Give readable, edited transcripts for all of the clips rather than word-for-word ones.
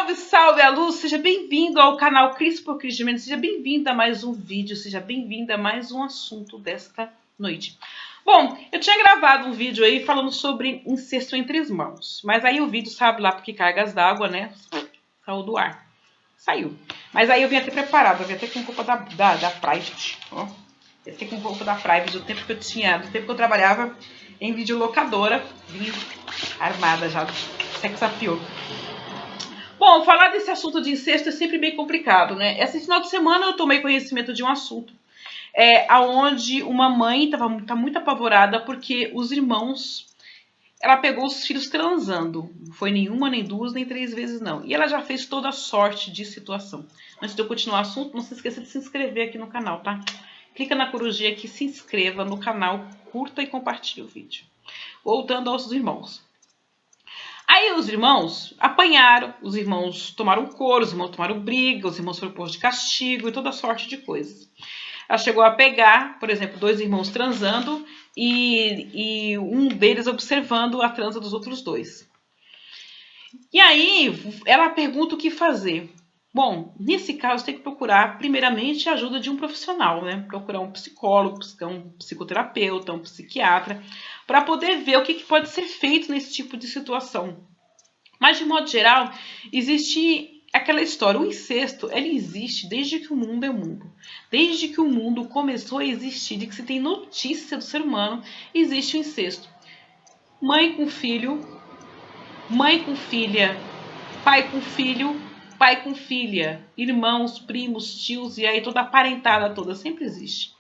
Salve, salve, a luz! Seja bem-vindo ao canal Cris por Cris de Mendes. Seja bem-vindo a mais um vídeo, seja bem-vindo a mais um assunto desta noite. Bom, eu tinha gravado um vídeo aí falando sobre incesto entre irmãos, mas aí o vídeo, sabe lá porque cargas d'água, né? Saiu do ar. Saiu. Mas aí eu vim até preparado, eu vim até com roupa da Private, ó. Eu fiquei com roupa da Private do tempo que eu trabalhava em videolocadora, vim armada já, sex appeal. Bom, falar desse assunto de incesto é sempre bem complicado, né? Esse final de semana eu tomei conhecimento de um assunto onde uma mãe tá muito apavorada porque os irmãos, ela pegou os filhos transando. Não foi nenhuma, nem duas, nem três vezes não. E ela já fez toda sorte de situação. Antes de eu continuar o assunto, não se esqueça de se inscrever aqui no canal, tá? Clica na corujinha aqui, se inscreva no canal, curta e compartilhe o vídeo. Voltando aos irmãos. Aí os irmãos apanharam, os irmãos tomaram couro, os irmãos tomaram briga, os irmãos foram postos de castigo e toda sorte de coisas. Ela chegou a pegar, por exemplo, dois irmãos transando e um deles observando a transa dos outros dois. E aí ela pergunta o que fazer. Bom, nesse caso tem que procurar primeiramente a ajuda de um profissional, né? Procurar um psicólogo, um psicoterapeuta, um psiquiatra, para poder ver o que pode ser feito nesse tipo de situação. Mas de modo geral, existe aquela história, o incesto, ele existe desde que o mundo é mundo. Desde que o mundo começou a existir, de que se tem notícia do ser humano, existe o incesto. Mãe com filho, mãe com filha, pai com filho, pai com filha, irmãos, primos, tios e aí toda a parentada toda, sempre existe.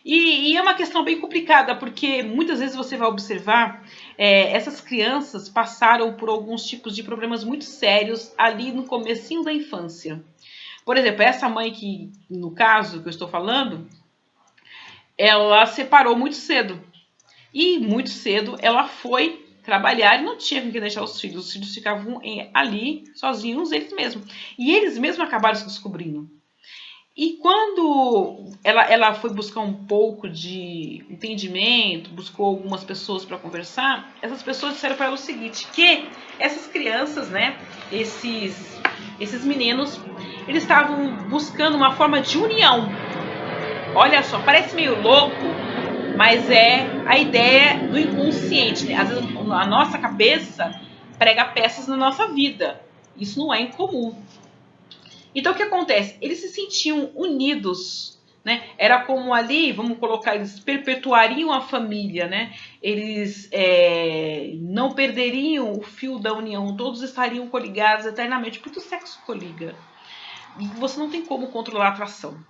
E é uma questão bem complicada, porque muitas vezes você vai observar, essas crianças passaram por alguns tipos de problemas muito sérios ali no comecinho da infância. Por exemplo, essa mãe que, no caso que eu estou falando, ela separou muito cedo. E muito cedo ela foi trabalhar e não tinha com quem deixar os filhos. Os filhos ficavam ali sozinhos, eles mesmos. E eles mesmos acabaram se descobrindo. E quando ela foi buscar um pouco de entendimento, buscou algumas pessoas para conversar, essas pessoas disseram para ela o seguinte, que essas crianças, né, esses meninos, eles estavam buscando uma forma de união. Olha só, parece meio louco, mas é a ideia do inconsciente, né? Às vezes a nossa cabeça prega peças na nossa vida. Isso não é incomum. Então o que acontece? Eles se sentiam unidos, né? Era como ali, vamos colocar, eles perpetuariam a família, né? Eles não perderiam o fio da união, todos estariam coligados eternamente, porque o sexo coliga. E você não tem como controlar a atração.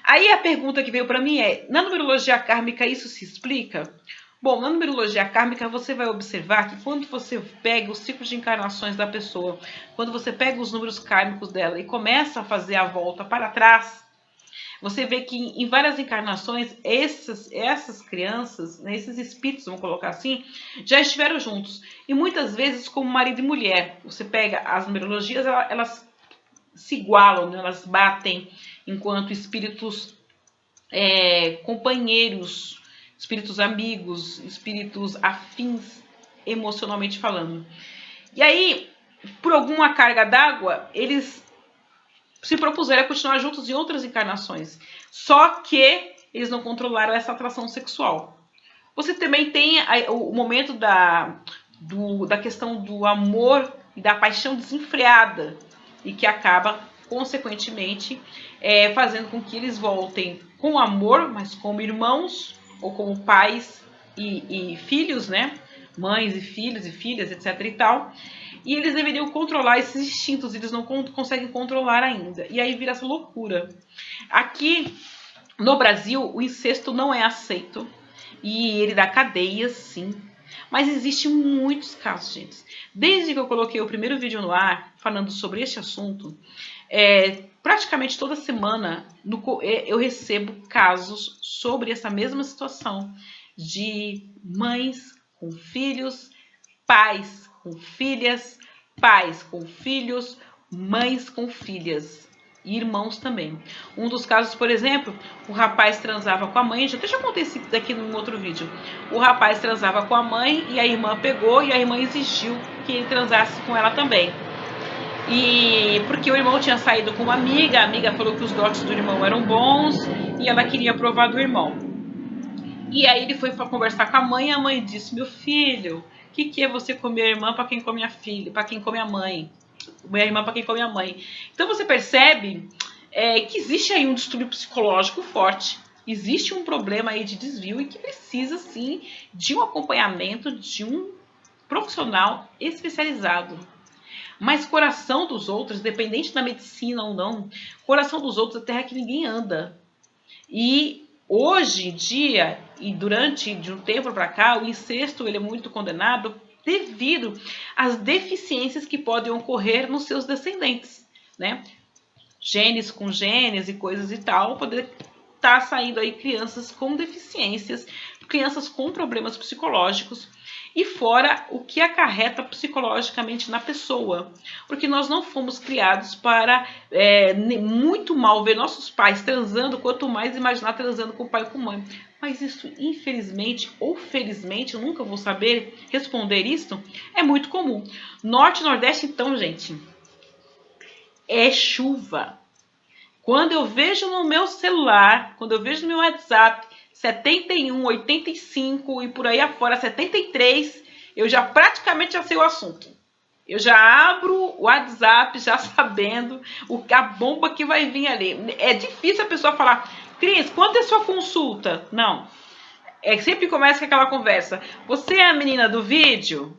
Aí a pergunta que veio para mim é, na numerologia kármica isso se explica? Bom, na numerologia kármica você vai observar que quando você pega os ciclos de encarnações da pessoa, quando você pega os números kármicos dela e começa a fazer a volta para trás, você vê que em várias encarnações essas crianças, né, esses espíritos, vamos colocar assim, já estiveram juntos. E muitas vezes como marido e mulher. Você pega as numerologias, elas se igualam, né, elas batem enquanto espíritos companheiros, espíritos amigos, espíritos afins emocionalmente falando. E aí, por alguma carga d'água, eles se propuseram a continuar juntos em outras encarnações. Só que eles não controlaram essa atração sexual. Você também tem o momento da questão do amor e da paixão desenfreada e que acaba, consequentemente, fazendo com que eles voltem com amor, mas como irmãos ou como pais e filhos, né? Mães e filhos e filhas, etc e tal. E eles deveriam controlar esses instintos, eles não conseguem controlar ainda. E aí vira essa loucura. Aqui no Brasil, o incesto não é aceito. E ele dá cadeias, sim. Mas existem muitos casos, gente. Desde que eu coloquei o primeiro vídeo no ar, falando sobre este assunto, praticamente toda semana eu recebo casos sobre essa mesma situação. De mães com filhos, pais com filhas, pais com filhos, mães com filhas e irmãos também. Um dos casos, por exemplo, o rapaz transava com a mãe, já contei isso daqui num outro vídeo. O rapaz transava com a mãe e a irmã pegou e a irmã exigiu que ele transasse com ela também. E porque o irmão tinha saído com uma amiga, a amiga falou que os dotes do irmão eram bons e ela queria provar do irmão. E aí ele foi conversar com a mãe e a mãe disse: meu filho, o que é você comer a irmã para quem come a filha, para quem come a mãe? A irmã para quem come a mãe. Então você percebe que existe aí um distúrbio psicológico forte. Existe um problema aí de desvio e que precisa sim de um acompanhamento de um profissional especializado. Mas coração dos outros, independente da medicina ou não, coração dos outros é terra que ninguém anda. E hoje em dia, e durante de um tempo para cá, o incesto ele é muito condenado devido às deficiências que podem ocorrer nos seus descendentes, né? Genes com genes e coisas e tal, poder estar saindo aí crianças com deficiências, crianças com problemas psicológicos, e fora o que acarreta psicologicamente na pessoa. Porque nós não fomos criados para muito mal ver nossos pais transando, quanto mais imaginar transando com o pai e com a mãe. Mas isso, infelizmente ou felizmente, eu nunca vou saber responder isso, é muito comum. Norte e Nordeste, então, gente, é chuva. Quando eu vejo no meu celular, quando eu vejo no meu WhatsApp 71, 85 e por aí afora 73, eu já praticamente já sei o assunto. Eu já abro o WhatsApp já sabendo a bomba que vai vir ali. É difícil a pessoa falar: Cris, quanto é sua consulta? Não. Sempre começa com aquela conversa: você é a menina do vídeo?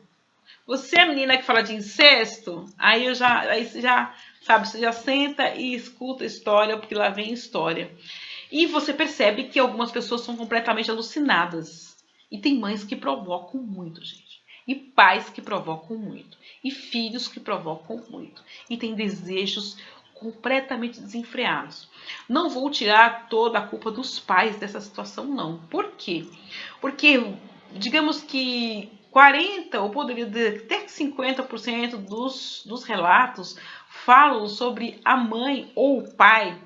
Você é a menina que fala de incesto? Aí você já, sabe, você já senta e escuta a história, porque lá vem história. E você percebe que algumas pessoas são completamente alucinadas. E tem mães que provocam muito, gente. E pais que provocam muito. E filhos que provocam muito. E tem desejos completamente desenfreados. Não vou tirar toda a culpa dos pais dessa situação, não. Por quê? Porque, digamos que 40% ou poderia dizer até 50% dos relatos falam sobre a mãe ou o pai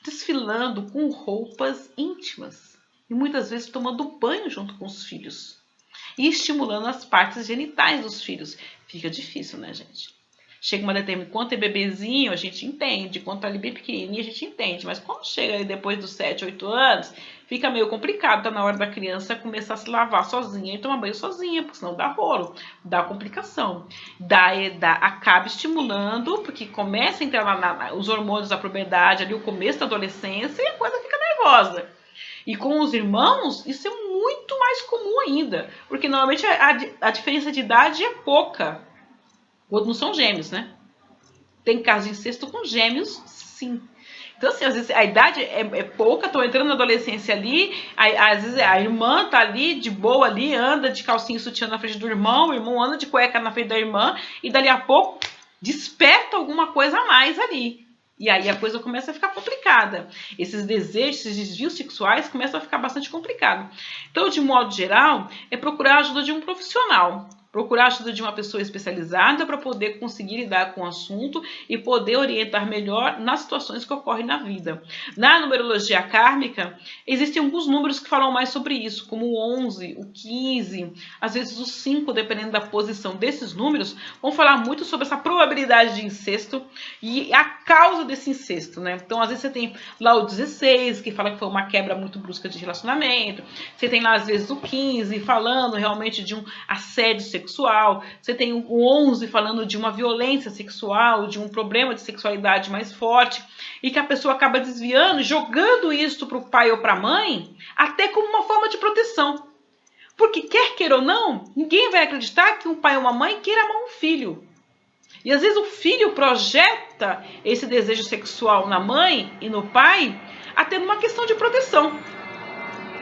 desfilando com roupas íntimas e muitas vezes tomando banho junto com os filhos e estimulando as partes genitais dos filhos. Fica difícil, né, gente? Chega uma determinada... Quando é bebezinho, a gente entende. Quando tá ali bem pequenininho, a gente entende. Mas quando chega aí depois dos 7, 8 anos, fica meio complicado. Tá na hora da criança começar a se lavar sozinha e tomar banho sozinha, porque senão dá rolo, dá complicação. Acaba estimulando, porque começa a entrar os hormônios da puberdade, ali o começo da adolescência, e a coisa fica nervosa. E com os irmãos, isso é muito mais comum ainda, porque normalmente a diferença de idade é pouca. Quando não são gêmeos, né? Tem caso de incesto com gêmeos, sim. Então, assim, às vezes a idade é pouca, tô entrando na adolescência ali, às vezes a irmã tá ali, de boa ali, anda de calcinha e sutiã na frente do irmão, o irmão anda de cueca na frente da irmã, e dali a pouco desperta alguma coisa a mais ali. E aí a coisa começa a ficar complicada. Esses desejos, esses desvios sexuais começam a ficar bastante complicados. Então, de modo geral, é procurar a ajuda de um profissional. Procurar a ajuda de uma pessoa especializada para poder conseguir lidar com o assunto e poder orientar melhor nas situações que ocorrem na vida. Na numerologia kármica, existem alguns números que falam mais sobre isso, como o 11, o 15, às vezes o 5, dependendo da posição desses números, vão falar muito sobre essa probabilidade de incesto e a causa desse incesto, né? Então, às vezes você tem lá o 16, que fala que foi uma quebra muito brusca de relacionamento. Você tem lá, às vezes, o 15, falando realmente de um assédio sexual. Você tem o 11 falando de uma violência sexual, de um problema de sexualidade mais forte, e que a pessoa acaba desviando, jogando isso para o pai ou para a mãe, até como uma forma de proteção. Porque, quer queira ou não, ninguém vai acreditar que um pai ou uma mãe queira amar um filho. E às vezes o filho projeta esse desejo sexual na mãe e no pai, até numa questão de proteção.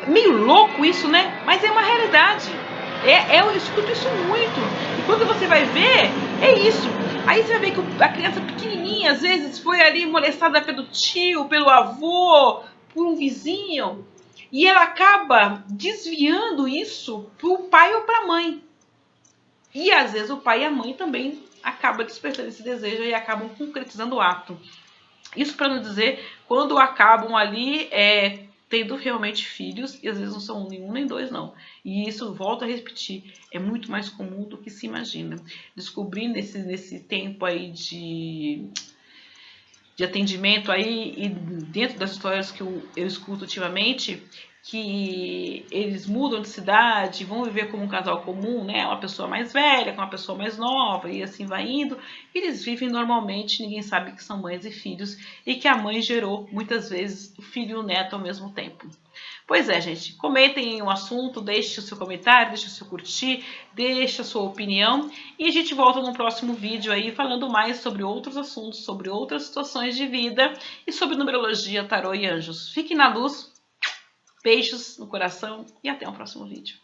Meio louco isso, né? Mas é uma realidade. Eu escuto isso muito. E quando você vai ver, é isso. Aí você vai ver que a criança pequenininha, às vezes, foi ali molestada pelo tio, pelo avô, por um vizinho. E ela acaba desviando isso para o pai ou para a mãe. E às vezes o pai e a mãe também acabam despertando esse desejo e acabam concretizando o ato. Isso para não dizer quando acabam ali tendo realmente filhos, e às vezes não são nenhum nem dois, não. E isso, volto a repetir, é muito mais comum do que se imagina. Descobri nesse tempo aí de atendimento aí, e dentro das histórias que eu escuto ultimamente, que eles mudam de cidade, vão viver como um casal comum, né? Uma pessoa mais velha com uma pessoa mais nova, e assim vai indo. Eles vivem normalmente, ninguém sabe que são mães e filhos, e que a mãe gerou, muitas vezes, o filho e o neto ao mesmo tempo. Pois é, gente, comentem o assunto, deixe o seu comentário, deixe o seu curtir, deixe a sua opinião, e a gente volta no próximo vídeo aí falando mais sobre outros assuntos, sobre outras situações de vida e sobre numerologia, tarô e anjos. Fiquem na luz, beijos no coração e até o próximo vídeo.